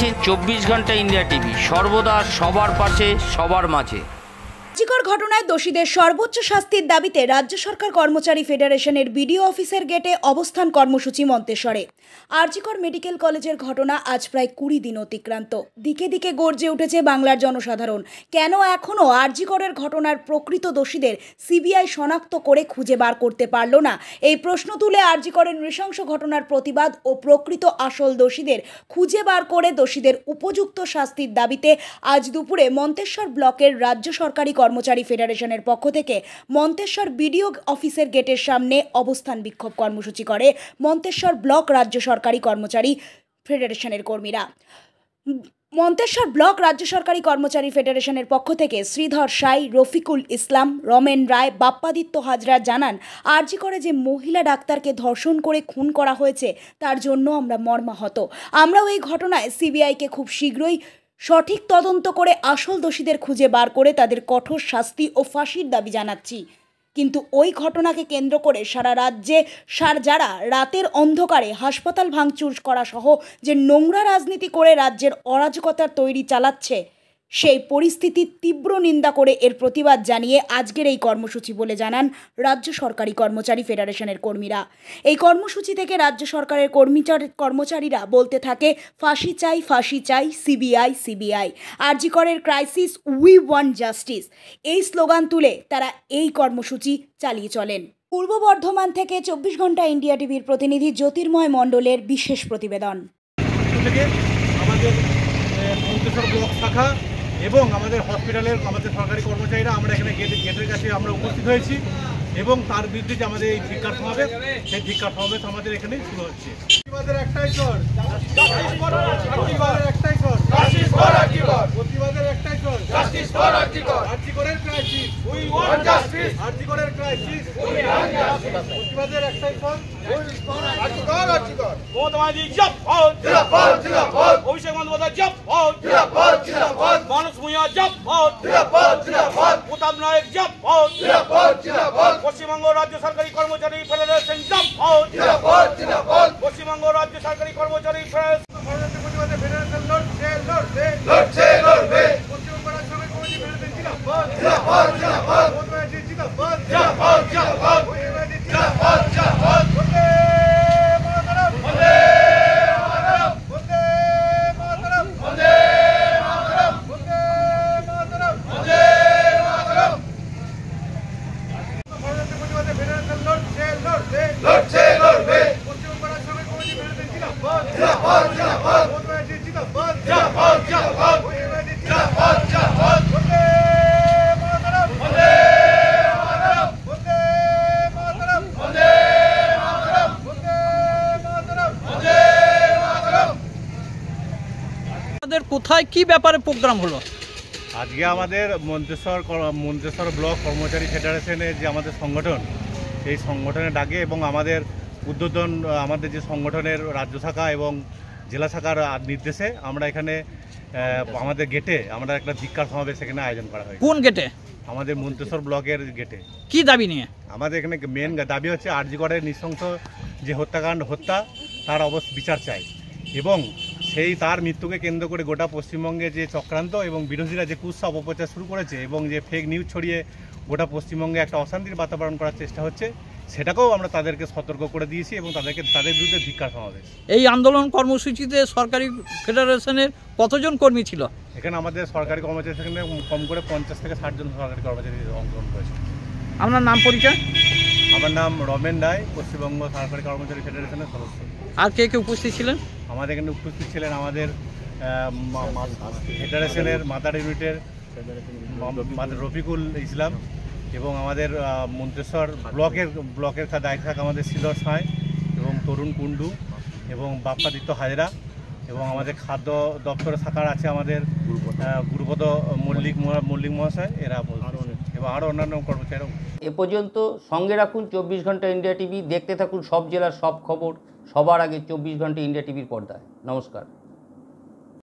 দেখছেন 24 ঘন্টা India TV, সর্বদা সবার পাশে সবার মাঝে। আরজিকর ঘটনায় দোষীদের সর্বোচ্চ শাস্তির দাবিতে রাজ্য সরকার কর্মচারী ফেডারেশনের বিডিও অফিসের গেটে অবস্থান কর্মসূচি মন্তেশ্বরে। আরজিকর মেডিকেল কলেজের ঘটনা আজ প্রায় 20 দিন অতিক্রান্ত। দিকে দিকে গর্জে উঠেছে বাংলার জনসাধারণ। কেন এখনও আরজিকরের ঘটনার প্রকৃত দোষীদের সিবিআই শনাক্ত করে খুঁজে বার করতে পারল না, এই প্রশ্ন তুলে আরজিকরের নৃশংস ঘটনার প্রতিবাদ ও প্রকৃত আসল দোষীদের খুঁজে বার করে দোষীদের উপযুক্ত শাস্তির দাবিতে আজ দুপুরে মন্তেশ্বর ব্লকের রাজ্য সরকারি কর্মচারী ফেডারেশনের পক্ষ থেকে মন্তেশ্বর বিডিও অফিসের গেটের সামনে অবস্থান বিক্ষোভ কর্মসূচি করে মন্তেশ্বর ব্লক রাজ্য সরকারি কর্মচারী ফেডারেশনের কর্মীরা। মন্তেশ্বর ব্লক রাজ্য সরকারি কর্মচারী ফেডারেশনের পক্ষ থেকে শ্রীধর সাই, রফিকুল ইসলাম, রমেন রায়, বাপ্পাদিত্য হাজরা জানান, আরজিকরে যে মহিলা ডাক্তারকে ধর্ষণ করে খুন করা হয়েছে তার জন্য আমরা মর্মাহত। আমরাও এই ঘটনায় সিবিআইকে খুব শীঘ্রই সঠিক তদন্ত করে আসল দোষীদের খুঁজে বার করে তাদের কঠোর শাস্তি ও ফাঁসির দাবি জানাচ্ছি। কিন্তু ওই ঘটনাকে কেন্দ্র করে সারা রাজ্যে যারা রাতের অন্ধকারে হাসপাতাল ভাঙচুর করা সহ যে নোংরা রাজনীতি করে রাজ্যের অরাজকতার তৈরি চালাচ্ছে, সেই পরিস্থিতির তীব্র নিন্দা করে এর প্রতিবাদ জানিয়ে আজকের এই কর্মসূচি বলে জানান রাজ্য সরকারি কর্মচারী ফেডারেশনের কর্মীরা। এই কর্মসূচি থেকে রাজ্য সরকারের কর্মচারীরা বলতে থাকে, ফাঁসি চাই, ফাঁসি চাই, সিবিআই, সিবিআই, আরজিকরের ক্রাইসিস, উই ওয়ান্ট জাস্টিস। এই স্লোগান তুলে তারা এই কর্মসূচি চালিয়ে চলেন। পূর্ব বর্ধমান থেকে 24 ঘন্টা ইন্ডিয়া টিভির প্রতিনিধি জ্যোতির্ময় মণ্ডলের বিশেষ প্রতিবেদন। এবং আমাদের হসপিটালের আমাদের সরকারি কর্মচারীরা আমরা এখানে গেটের কাছে আমরা উপস্থিত হয়েছি এবং তার বিরুদ্ধে যে আমাদের এই ধিক্কার সমাবেশ, সেই ধিক্কার সমাবেশ আমাদের এখানে শুরু হচ্ছে। প্রতিবাদের একটাই স্বর, প্রতিবাদের একটাই স্বর, প্রতিবাদের একটাই স্বর, আরজিকরের ক্রাইসিস, উই ওয়ান্ট জাস্টিস, আরজিকরের ক্রাইসিস, উই ওয়ান্ট জাস্টিস, প্রতিবাদের একটাই স্বর, আরজিকর, আরজিকর, মমতাদি জিন্দাবাদ, জিন্দাবাদ, জিন্দাবাদ, অভিষেক বন্দ্যোপাধ্যায় জিন্দাবাদ, জিন্দাবাদ, জিন্দাবাদ, মানস ভূঁইয়া জিন্দাবাদ, জিন্দাবাদ, জিন্দাবাদ, প্রতাপ নায়ক জিন্দাবাদ, জিন্দাবাদ, জিন্দাবাদ, পশ্চিমবঙ্গ রাজ্য সরকারি কর্মচারী ফেডারেশন জিন্দাবাদ, জিন্দাবাদ, জিন্দাবাদ, পশ্চিমবঙ্গ রাজ্য সরকারি কর্মচারী ফেডারেশন লড়ছে, লড়বে, লড়ছে, লড়বে, পশ্চিমবঙ্গ রাজ্য সরকারি কর্মচারী ফেডারেশন জিন্দাবাদ, জিন্দাবাদ, জিন্দাবাদ, মমতাদি জিন্দাবাদ, জিন্দাবাদ, জিন্দাবাদ, মমতাদি জিন্দাবাদ, জিন্দাবাদ, বন্দে মাতরম, বন্দে মাতরম, বন্দে মাতরম, বন্দে মাতরম, বন্দে মাতরম, বন্দে মাতরম। প্রতিবাদে ফেডারেশন লড়ছে, লড়বে, লড়ছে, লড়বে, পশ্চিমবঙ্গ রাজ্য সরকারি কর্মচারী ফেডারেশন জিন্দাবাদ, জিন্দাবাদ, জিন্দাবাদ, মমতাদি জিন্দাবাদ, জিন্দাবাদ, জিন্দাবাদ, মমতাদি জিন্দাবাদ, জিন্দাবাদ, বন্দে মাতরম, বন্দে মাতরম, বন্দে মাতরম, বন্দে মাতরম, বন্দে মাতরম, বন্দে মাতরম। আমাদের কোথায় কি ব্যাপারে প্রোগ্রাম হলো? আজকে আমাদের মন্তেশ্বর ব্লক কর্মচারী ফেডারেশনের যে আমাদের সংগঠন, এই সংগঠনের ডাকে এবং আমাদের উদ্বোধন আমাদের যে সংগঠনের রাজ্য শাখা এবং জেলা শাখার নির্দেশে আমরা এখানে আমাদের গেটে আমরা একটা ধিক্কার সমাবেশ এখানে আয়োজন করা হয়। কোন গেটে? আমাদের মন্তেশ্বর ব্লকের গেটে। কি দাবি নিয়ে? আমাদের এখানে মেন দাবি হচ্ছে আরজিকরের নৃশংস যে হত্যা তার বিচার চাই এবং তার মৃত্যুকে কেন্দ্র করে গোটা পশ্চিমবঙ্গে যে চক্রান্ত এবং বিরোধীরা যে কুৎসা অপপ্রচার শুরু করেছে এবং যে ফেক নিউজ ছড়িয়ে গোটা পশ্চিমবঙ্গে একটা অশান্তির বাতাবরণ করার চেষ্টা হচ্ছে, সেটাকেও আমরা তাদেরকে সতর্ক করে দিয়েছি এবং তাদের বিরুদ্ধে ধিক্কার সমাবেশ। এই আন্দোলন কর্মসূচিতে সরকারি ফেডারেশনের কতজন কর্মী ছিল? এখানে আমাদের সরকারি কর্মচারী সেখানে কম করে 50 থেকে 60 জন সরকারি কর্মচারী অংশগ্রহণ করেছে। আপনার নাম পরিচয়? আমার নাম রমেন রায়, পশ্চিমবঙ্গ সরকারি কর্মচারী ফেডারেশনের সদস্য। আর কে কে উপস্থিত ছিলেন? আমাদের এখানে উপস্থিত ছিলেন আমাদের ফেডারেশনের মাদার ইউনিটের রফিকুল ইসলাম এবং আমাদের মন্তেশ্বর ব্লকের দায়িত্বে থাকা আমাদের শ্রীধর সাঁই এবং তরুণ কুণ্ডু এবং বাপ্পাদিত্য হাজরা এবং আমাদের খাদ্য দপ্তরের শাখার আছে আমাদের গুরুপদ মল্লিক মহাশয়, এরা এবং আরও অন্যান্য কর্মচারীরা। এ পর্যন্ত সঙ্গে রাখুন 24 ঘন্টা ইন্ডিয়া টিভি, দেখতে থাকুন সব জেলার সব খবর সবার আগে 24 ঘন্টা ইন্ডিয়া টিভির পর্দায়। নমস্কার।